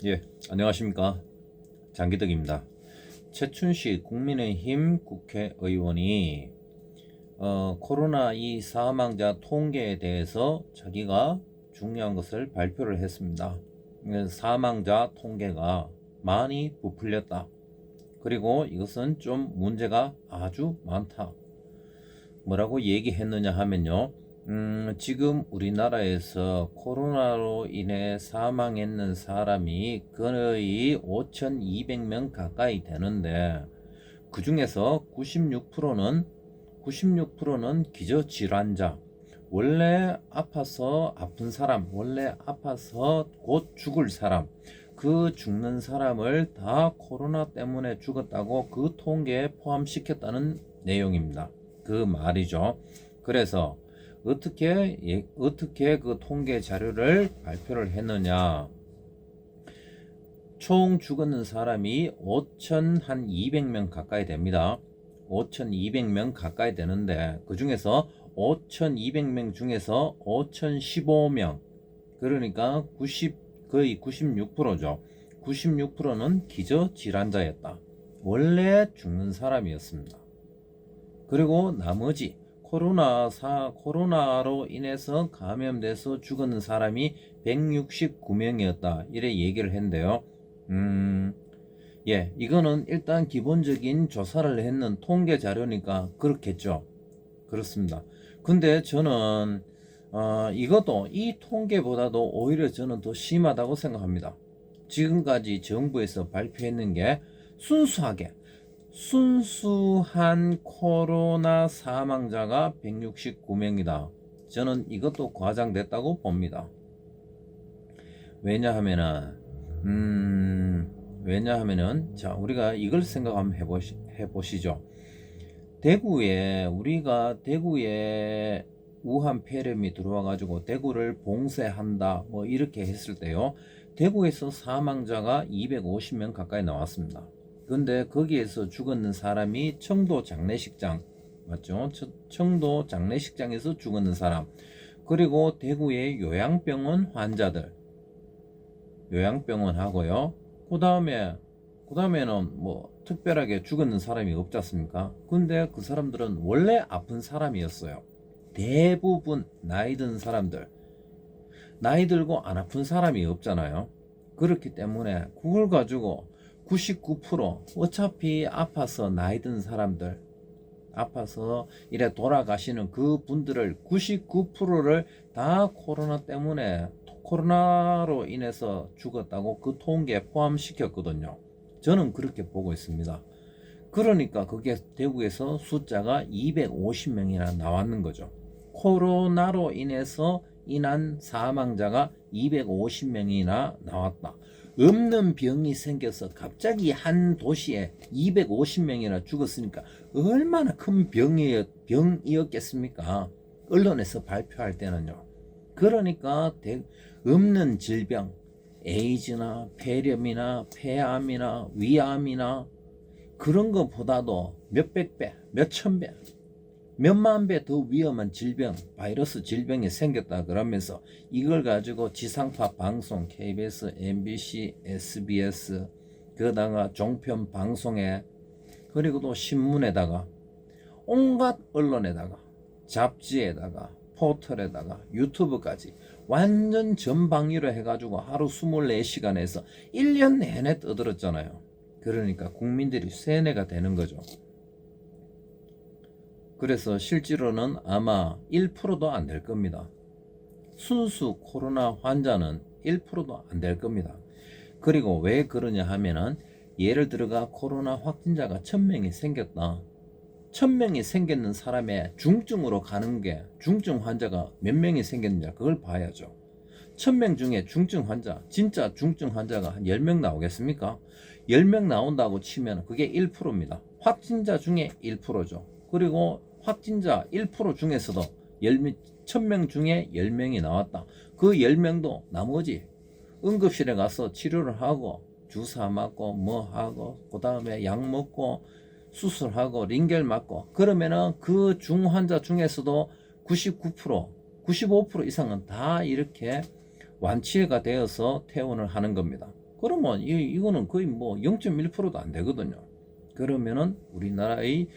예, 안녕하십니까. 장기덕입니다. 최춘식 국민의힘 국회의원이 코로나 이 사망자 통계에 대해서 자기가 중요한 것을 발표를 했습니다. 사망자 통계가 많이 부풀렸다. 그리고 이것은 좀 문제가 아주 많다. 뭐라고 얘기했느냐 하면요. 지금 우리나라에서 코로나로 인해 사망했는 사람이 거의 5,200명 가까이 되는데 그 중에서 96%는 기저질환자, 원래 아파서 아픈 사람, 원래 아파서 곧 죽을 사람, 그 죽는 사람을 다 코로나 때문에 죽었다고 그 통계에 포함시켰다는 내용입니다. 그 말이죠. 그래서 어떻게 그 통계 자료를 발표를 했느냐? 총 죽었는 사람이 5,200명 가까이 됩니다. 5,200명 가까이 되는데 그 중에서 5,200명 중에서 5,015명, 그러니까 거의 96%죠. 96%는 기저질환자였다. 원래 죽는 사람이었습니다. 그리고 나머지 코로나로 인해서 감염돼서 죽었는 사람이 169명이었다. 이래 얘기를 했는데요. 이거는 일단 기본적인 조사를 했는 통계 자료니까 그렇겠죠. 그렇습니다. 근데 저는 이것도 이 통계보다도 오히려 저는 더 심하다고 생각합니다. 지금까지 정부에서 발표했는 게 순수한 코로나 사망자가 169명이다. 저는 이것도 과장됐다고 봅니다. 왜냐하면은 자, 우리가 이걸 생각 한번 해보시죠. 우리가 대구에 우한 폐렴이 들어와 가지고 대구를 봉쇄한다 뭐 이렇게 했을 때요, 대구에서 사망자가 250명 가까이 나왔습니다. 근데 거기에서 죽었는 사람이 청도 장례식장, 맞죠? 청도 장례식장에서 죽었는 사람, 그리고 대구의 요양병원 환자들, 요양병원 하고요. 그다음에는 뭐 특별하게 죽었는 사람이 없지 않습니까? 근데 그 사람들은 원래 아픈 사람이었어요. 대부분 나이 든 사람들, 나이 들고 안 아픈 사람이 없잖아요. 그렇기 때문에 그걸 가지고 99% 어차피 아파서 나이 든 사람들, 아파서 이래 돌아가시는 그 분들을 99%를 다 코로나로 인해서 죽었다고 그 통계에 포함시켰거든요. 저는 그렇게 보고 있습니다. 그러니까 그게 대구에서 숫자가 250명이나 나왔는 거죠. 코로나로 인해서 인한 사망자가 250명이나 나왔다. 없는 병이 생겨서 갑자기 한 도시에 250명이나 죽었으니까 얼마나 큰 병이었겠습니까? 언론에서 발표할 때는요. 그러니까 없는 질병, 에이즈나 폐렴이나 폐암이나 위암이나 그런 것보다도 몇백 배, 몇천 배, 몇만 배 더 위험한 질병, 바이러스 질병이 생겼다 그러면서 이걸 가지고 지상파 방송, KBS, MBC, SBS, 그다가 종편 방송에, 그리고 또 신문에다가, 온갖 언론에다가, 잡지에다가, 포털에다가, 유튜브까지 완전 전방위로 해가지고 하루 24시간에서 1년 내내 떠들었잖아요. 그러니까 국민들이 세뇌가 되는 거죠. 그래서 실제로는 아마 1%도 안 될 겁니다. 순수 코로나 환자는 1%도 안 될 겁니다. 그리고 왜 그러냐 하면은, 예를 들어가 코로나 확진자가 1000명이 생겼다. 1000명이 생겼는 사람의 중증으로 가는 게, 중증 환자가 몇 명이 생겼느냐 그걸 봐야죠. 1000명 중에 진짜 중증 환자가 한 10명 나오겠습니까? 10명 나온다고 치면 그게 1%입니다. 확진자 중에 1%죠. 그리고 확진자 1% 중에서도 1000명 중에 10명이 나왔다. 그 10명도 나머지 응급실에 가서 치료를 하고 주사 맞고 뭐 하고 그 다음에 약 먹고 수술하고 링겔 맞고 그러면은 그 중환자 중에서도 99%, 95% 이상은 다 이렇게 완치가 되어서 퇴원을 하는 겁니다. 그러면 이거는 거의 뭐 0.1%도 안 되거든요. 그러면은 우리나라의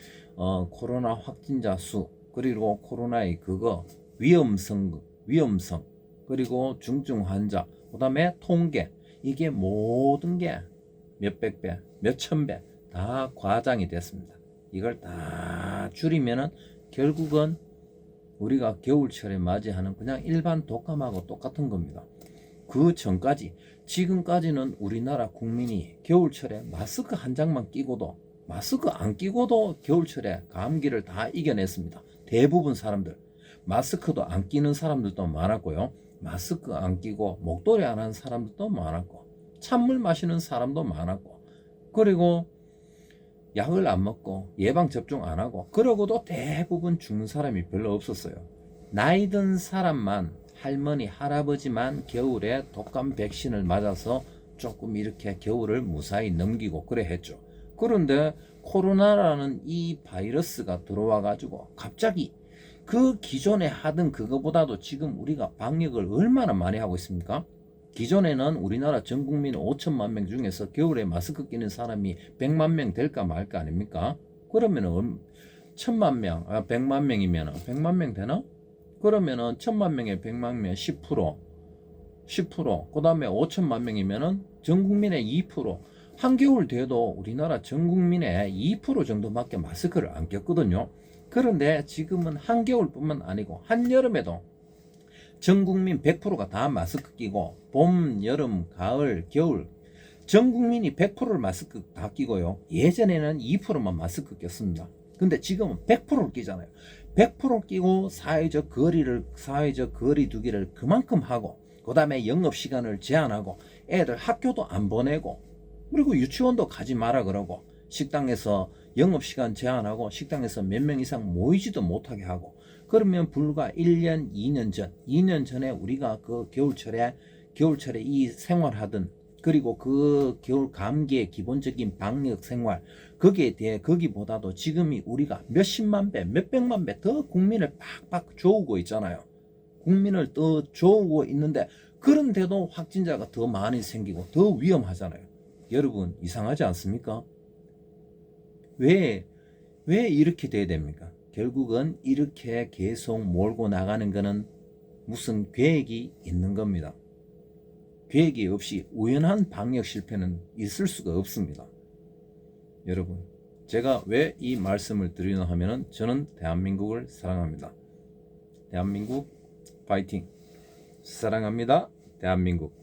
코로나 확진자 수, 그리고 코로나의 위험성, 그리고 중증 환자, 그다음에 통계, 이게 모든 게 몇백 배, 몇천 배 다 과장이 됐습니다. 이걸 다 줄이면은 결국은 우리가 겨울철에 맞이하는 그냥 일반 독감하고 똑같은 겁니다. 그 전까지, 지금까지는 우리나라 국민이 겨울철에 마스크 한 장만 끼고도, 마스크 안 끼고도 겨울철에 감기를 다 이겨냈습니다. 대부분 사람들. 마스크도 안 끼는 사람들도 많았고요. 마스크 안 끼고 목도리 안 하는 사람들도 많았고, 찬물 마시는 사람도 많았고, 그리고 약을 안 먹고 예방접종 안 하고, 그러고도 대부분 죽는 사람이 별로 없었어요. 나이 든 사람만, 할머니 할아버지만 겨울에 독감 백신을 맞아서 조금 이렇게 겨울을 무사히 넘기고 그래 했죠. 그런데 코로나라는 이 바이러스가 들어와 가지고 갑자기 그 기존에 하던 그거보다도 지금 우리가 방역을 얼마나 많이 하고 있습니까? 기존에는 우리나라 전 국민 5천만 명 중에서 겨울에 마스크 끼는 사람이 100만 명 될까 말까 아닙니까? 그러면은 100만 명이면 100만 명 되나? 그러면은 1000만 명에 100만 명 10%, 그 다음에 5천만 명이면은 전 국민의 2%, 한겨울 돼도 우리나라 전 국민의 2% 정도밖에 마스크를 안 꼈거든요. 그런데 지금은 한겨울뿐만 아니고 한여름에도 전 국민 100%가 다 마스크 끼고, 봄, 여름, 가을, 겨울 전 국민이 100%를 마스크 다 끼고요. 예전에는 2%만 마스크 꼈습니다. 근데 지금은 100%를 끼잖아요. 100% 끼고 사회적 거리 두기를 그만큼 하고, 그 다음에 영업시간을 제한하고, 애들 학교도 안 보내고, 그리고 유치원도 가지 마라 그러고, 식당에서 영업시간 제한하고, 식당에서 몇 명 이상 모이지도 못하게 하고. 그러면 불과 1년, 2년 전에 우리가 그 겨울철에 이 생활하던, 그리고 그 겨울 감기의 기본적인 방역 생활, 거기에 대해 거기보다도 지금이 우리가 몇십만 배, 몇백만 배 더 국민을 팍팍 조우고 있잖아요. 국민을 더 조우고 있는데, 그런데도 확진자가 더 많이 생기고 더 위험하잖아요. 여러분, 이상하지 않습니까? 왜 이렇게 돼야 됩니까? 결국은 이렇게 계속 몰고 나가는 거는 무슨 계획이 있는 겁니다. 계획이 없이 우연한 방역 실패는 있을 수가 없습니다. 여러분, 제가 왜 이 말씀을 드리나 하면은 저는 대한민국을 사랑합니다. 대한민국 파이팅! 사랑합니다. 대한민국.